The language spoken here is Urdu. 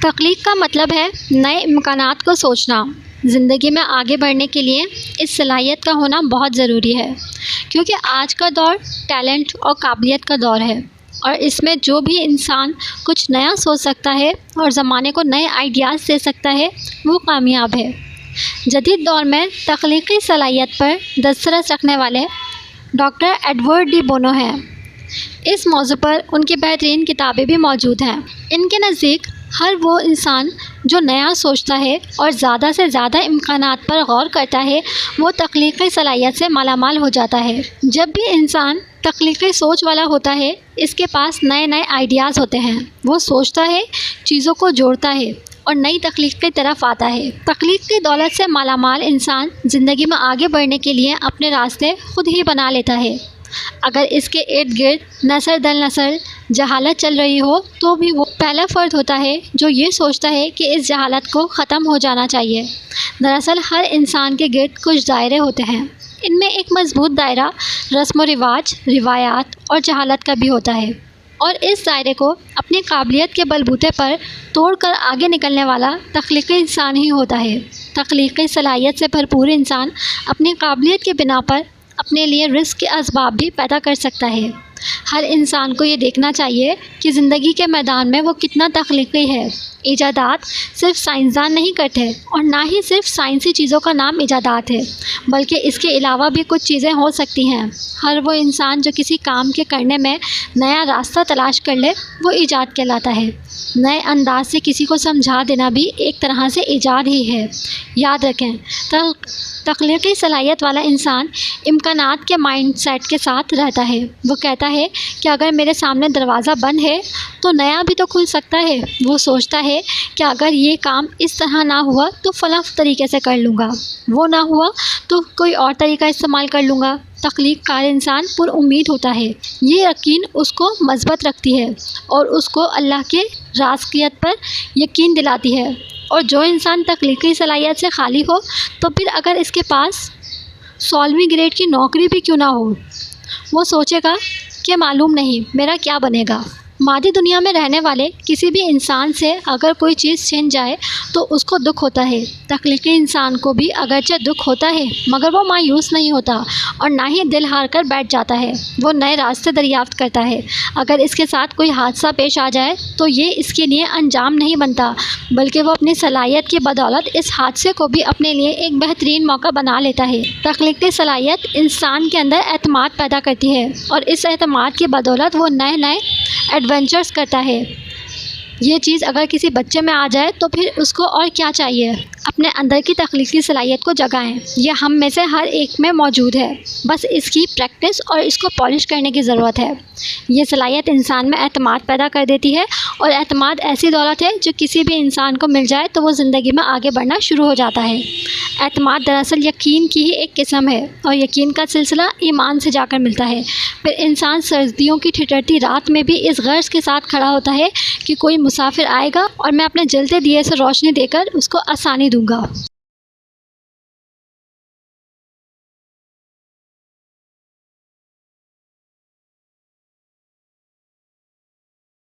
تخلیق کا مطلب ہے نئے امکانات کو سوچنا۔ زندگی میں آگے بڑھنے کے لیے اس صلاحیت کا ہونا بہت ضروری ہے، کیونکہ آج کا دور ٹیلنٹ اور قابلیت کا دور ہے، اور اس میں جو بھی انسان کچھ نیا سوچ سکتا ہے اور زمانے کو نئے آئیڈیاز دے سکتا ہے وہ کامیاب ہے۔ جدید دور میں تخلیقی صلاحیت پر دسترس رکھنے والے ڈاکٹر ایڈورڈ ڈی بونو ہیں۔ اس موضوع پر ان کی بہترین کتابیں بھی موجود ہیں۔ ان کے نزدیک ہر وہ انسان جو نیا سوچتا ہے اور زیادہ سے زیادہ امکانات پر غور کرتا ہے وہ تخلیقی صلاحیت سے مالا مال ہو جاتا ہے۔ جب بھی انسان تخلیقی سوچ والا ہوتا ہے اس کے پاس نئے نئے آئیڈیاز ہوتے ہیں، وہ سوچتا ہے، چیزوں کو جوڑتا ہے اور نئی تخلیق کی طرف آتا ہے۔ تخلیق کی دولت سے مالا مال انسان زندگی میں آگے بڑھنے کے لیے اپنے راستے خود ہی بنا لیتا ہے۔ اگر اس کے ارد گرد نسل در نسل جہالت چل رہی ہو تو بھی وہ پہلا فرد ہوتا ہے جو یہ سوچتا ہے کہ اس جہالت کو ختم ہو جانا چاہیے۔ دراصل ہر انسان کے گرد کچھ دائرے ہوتے ہیں، ان میں ایک مضبوط دائرہ رسم و رواج، روایات اور جہالت کا بھی ہوتا ہے، اور اس دائرے کو اپنی قابلیت کے بلبوتے پر توڑ کر آگے نکلنے والا تخلیقی انسان ہی ہوتا ہے۔ تخلیقی صلاحیت سے بھرپور انسان اپنی قابلیت کے بنا پر اپنے لیے رزق کے اسباب بھی پیدا کر سکتا ہے۔ ہر انسان کو یہ دیکھنا چاہیے کہ زندگی کے میدان میں وہ کتنا تخلیقی ہے۔ ایجادات صرف سائنسدان نہیں کرتے، اور نہ ہی صرف سائنسی چیزوں کا نام ایجادات ہے، بلکہ اس کے علاوہ بھی کچھ چیزیں ہو سکتی ہیں۔ ہر وہ انسان جو کسی کام کے کرنے میں نیا راستہ تلاش کر لے وہ ایجاد کہلاتا ہے۔ نئے انداز سے کسی کو سمجھا دینا بھی ایک طرح سے ایجاد ہی ہے۔ یاد رکھیں، تخلیقی صلاحیت والا انسان امکانات کے مائنڈ سیٹ کے ساتھ رہتا ہے۔ وہ کہتا ہے کہ اگر میرے سامنے دروازہ بند ہے تو نیا بھی تو کھل سکتا ہے۔ وہ سوچتا ہے کہ اگر یہ کام اس طرح نہ ہوا تو فلاں طریقے سے کر لوں گا، وہ نہ ہوا تو کوئی اور طریقہ استعمال کر لوں گا۔ تخلیق کار انسان پر امید ہوتا ہے، یہ یقین اس کو مثبت رکھتی ہے اور اس کو اللہ کے رازقیت پر یقین دلاتی ہے۔ اور جو انسان تخلیقی صلاحیت سے خالی ہو تو پھر اگر اس کے پاس 16ویں گریڈ کی نوکری بھی کیوں نہ ہو، وہ سوچے گا کہ معلوم نہیں میرا کیا بنے گا۔ مادی دنیا میں رہنے والے کسی بھی انسان سے اگر کوئی چیز چھن جائے تو اس کو دکھ ہوتا ہے۔ تخلیقی انسان کو بھی اگرچہ دکھ ہوتا ہے مگر وہ مایوس نہیں ہوتا اور نہ ہی دل ہار کر بیٹھ جاتا ہے۔ وہ نئے راستے دریافت کرتا ہے۔ اگر اس کے ساتھ کوئی حادثہ پیش آ جائے تو یہ اس کے لیے انجام نہیں بنتا، بلکہ وہ اپنی صلاحیت کی بدولت اس حادثے کو بھی اپنے لیے ایک بہترین موقع بنا لیتا ہے۔ تخلیقی صلاحیت انسان کے اندر اعتماد پیدا کرتی ہے، اور اس اعتماد کی بدولت وہ نئے نئے ایڈونچرز کرتا ہے۔ یہ چیز اگر کسی بچے میں آ جائے تو پھر اس کو اور کیا چاہیے؟ اپنے اندر کی تخلیقی صلاحیت کو جگائیں۔ یہ ہم میں سے ہر ایک میں موجود ہے، بس اس کی پریکٹس اور اس کو پالش کرنے کی ضرورت ہے۔ یہ صلاحیت انسان میں اعتماد پیدا کر دیتی ہے، اور اعتماد ایسی دولت ہے جو کسی بھی انسان کو مل جائے تو وہ زندگی میں آگے بڑھنا شروع ہو جاتا ہے۔ اعتماد دراصل یقین کی ہی ایک قسم ہے، اور یقین کا سلسلہ ایمان سے جا کر ملتا ہے۔ پھر انسان سردیوں کی ٹھٹرتی رات میں بھی اس غرض کے ساتھ کھڑا ہوتا ہے کہ کوئی مسافر آئے گا اور میں اپنے جلتے دیے سے روشنی دے کر اس کو آسانی دوں گا۔